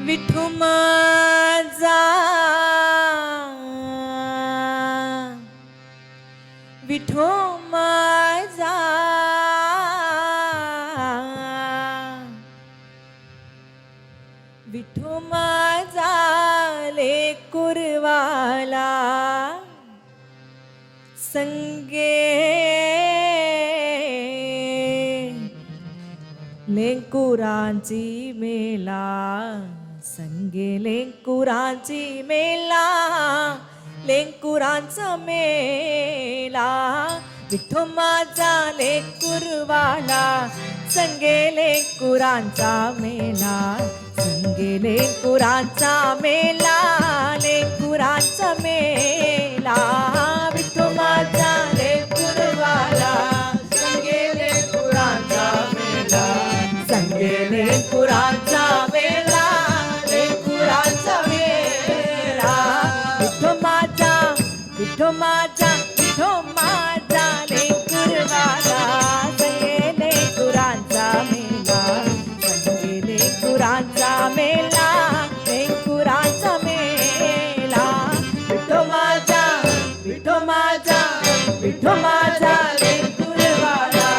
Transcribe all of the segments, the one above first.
विठू माझा विठू माझा विठू माझा लेकुरवाला संगे लेकुरांची मेला संगे लेकुरांची मेला लेकुरांचा मेला विठू माझा लेकुरवाला संगे लेकुरांचा मेला संगे लेकुरांचा मेला लेकुरांचा मेला विठू माझा लेकुरवाला संगे लेकुरांचा मेला संगे लेकुरांचा मेला लेकुरांचा मेला विठू माझा विठू माझा विठू माझा लेकुरवाला संगे लेकुरांचा मेला संगे लेकुरांचा मेला लेकुरांचा मेला विठू माझा विठू माझा विठू माझा लेकुरवाला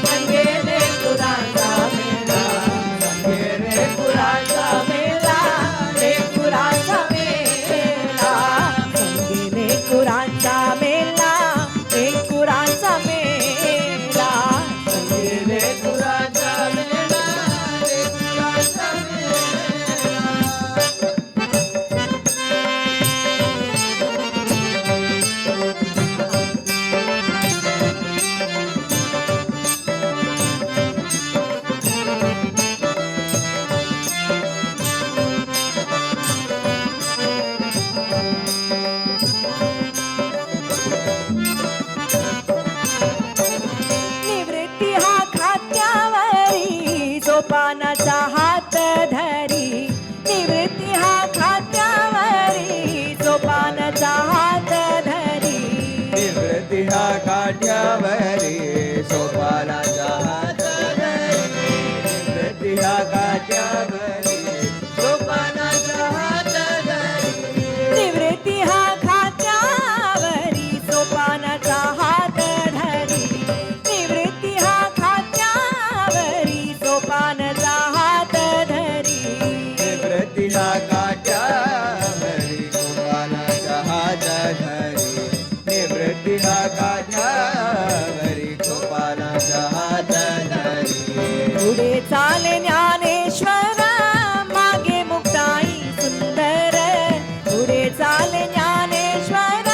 संगे लेकुरांचा मेला संगे लेकुरांचा मेला लेकुरांचा मेला संगे लेकुरांचा मेला लेकुरांचा मेला संगे लेकुरांचा मेला लेकुरांचा निवृत्ती हा खात्यावरी सोपानाचा हात धरी निवृत्ती हा खात्यावरी सोपानाचा हात धरी निवृत्ती हा काठ्यावरी सोपानाचा हात धरी निवृत्ती हा काठ्यावरी सोपानाचा हात धरी निवृत्ती हा खात्यावरी सोपानाचा हात धरी निवृत्ती हा खात्यावरी सोपानाचा हात धरी निवृत्ती हा काठ्यावरी सोपानाचा हात धरी निवृत्ती हा काठ्यावरी सोपानाचा हात धरी पुढे चाले ज्ञानेश्वर मागे मुक्ताई सुंदर पुढे चाले ज्ञानेश्वर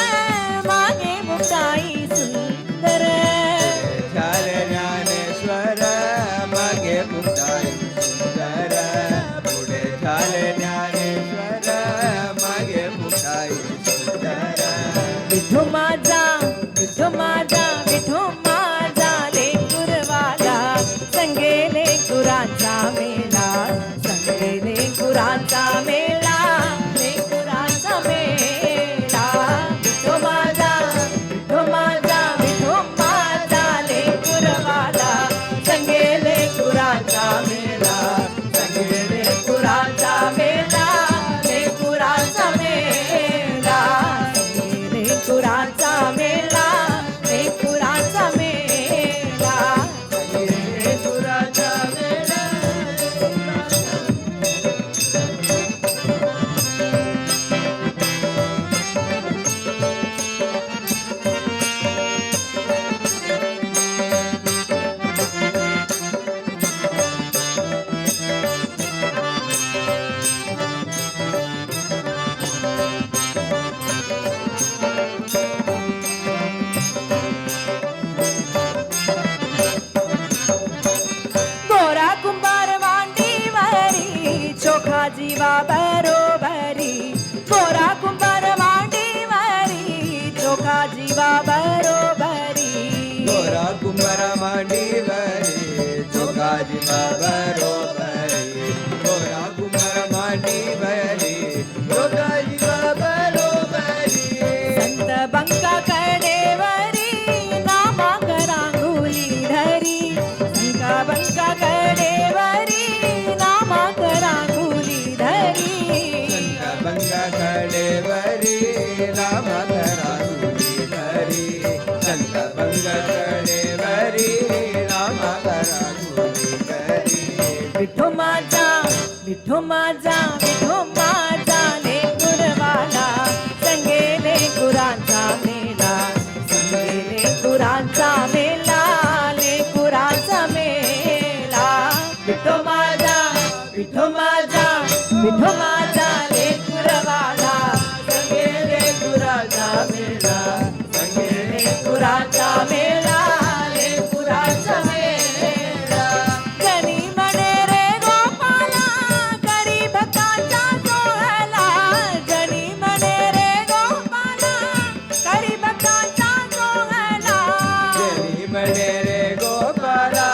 मागे मुक्ताई सुंदर झाले ज्ञानेश्वर मागे मुक्ताई सुंदर पुढे झाले ज्ञानेश्वर मागे मुक्ताई सुंदर विठू माझा विठू माझा विठू माझा लेकुरवाला संगे लेकुरांचा मेला संगे लेकुरांचा मेला लेकुरांचा मेला विठू माझा विठू माझा विठू माझा लेकुरवाला संगे लेकुरांचा मेला संगे लेकुरांचा मेला लेकुरांचा मेला संगे लेकुरांचा मेला लेकुरांचा मेला लेकुरांचा मेला गोरा कुंभार मांडीवरी चोखा जीवा बरोबरी गोरा कुंभार मांडीवरी चोखा जीवा बरोबरी गोरा कुंभार मांडीवरी चोखा जीवा बरोबरी गोरा कुंभार मांडीवरी चोखा जीवा बरोबरी संत बंका कडेवरी नामा करांगुली धरी संत बंका कडेवरी नामा करांगुली धरी विठो माझा लेकुरवाला संगे लेकुरांचा मेला संगे लेकुरांचा मेला लेकुरांचा मेला विठो माझा लेकुरवाला संगे लेकुरांचा मेला संगे लेकुरांचा मेला लेकुरांचा मेला गणी म्हणे रे गोपाला करी भक्तांचा सोहळा गणी म्हणे रे गोपाला करी भक्तांचा सोहळा जनी म्हणे रे गोपाला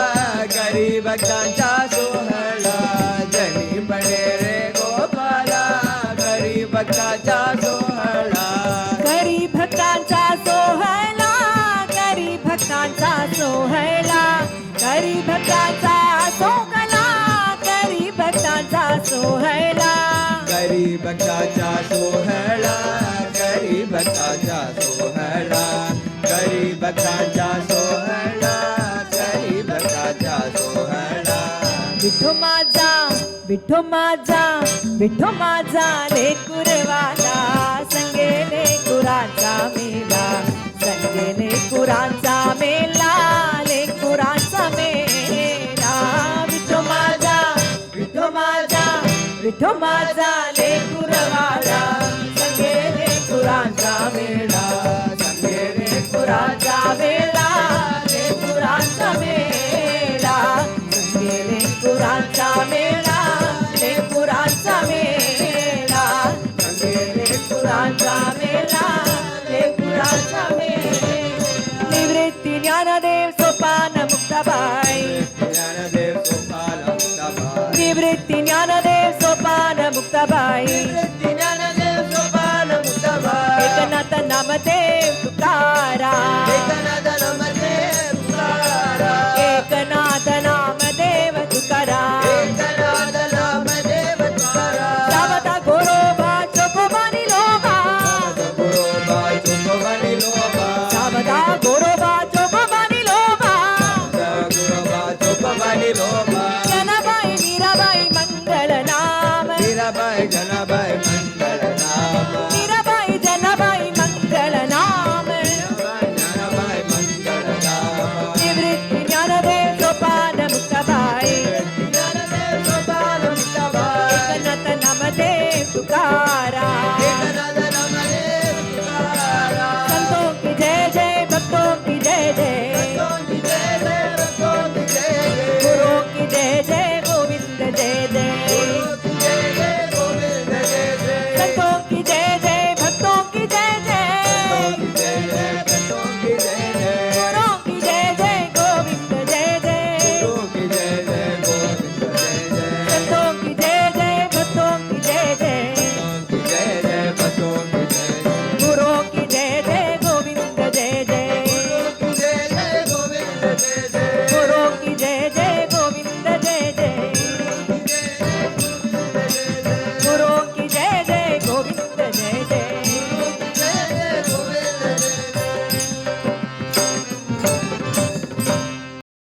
गरीब भक्तांचा सोहळा जनी म्हणे रे गोपाला गरीब भक्तांचा सोहळा करी भक्तांचा सोहळा करी भक्तांचा सोहळा करी भक्तांचा सोहळा करी भक्तांचा सोहळा गरीब भक्तांचा सोहळा गरीब भक्तांचा सोहळा गरीब भक्तांचा सोहळा गरीब भक्तांचा सोहळा विठो माझा लेकुरवाला संगे लेकुरांचा मेला संगे लेकुरांचा मेला लेकुरांचा मेला विठो माझा लेकुरवाला संगे लेकुरांचा मेला संगे लेकुरांचा मेला लेकुरांचा मेला संगे लेकुरांचा मेला लेकुरांचा मेला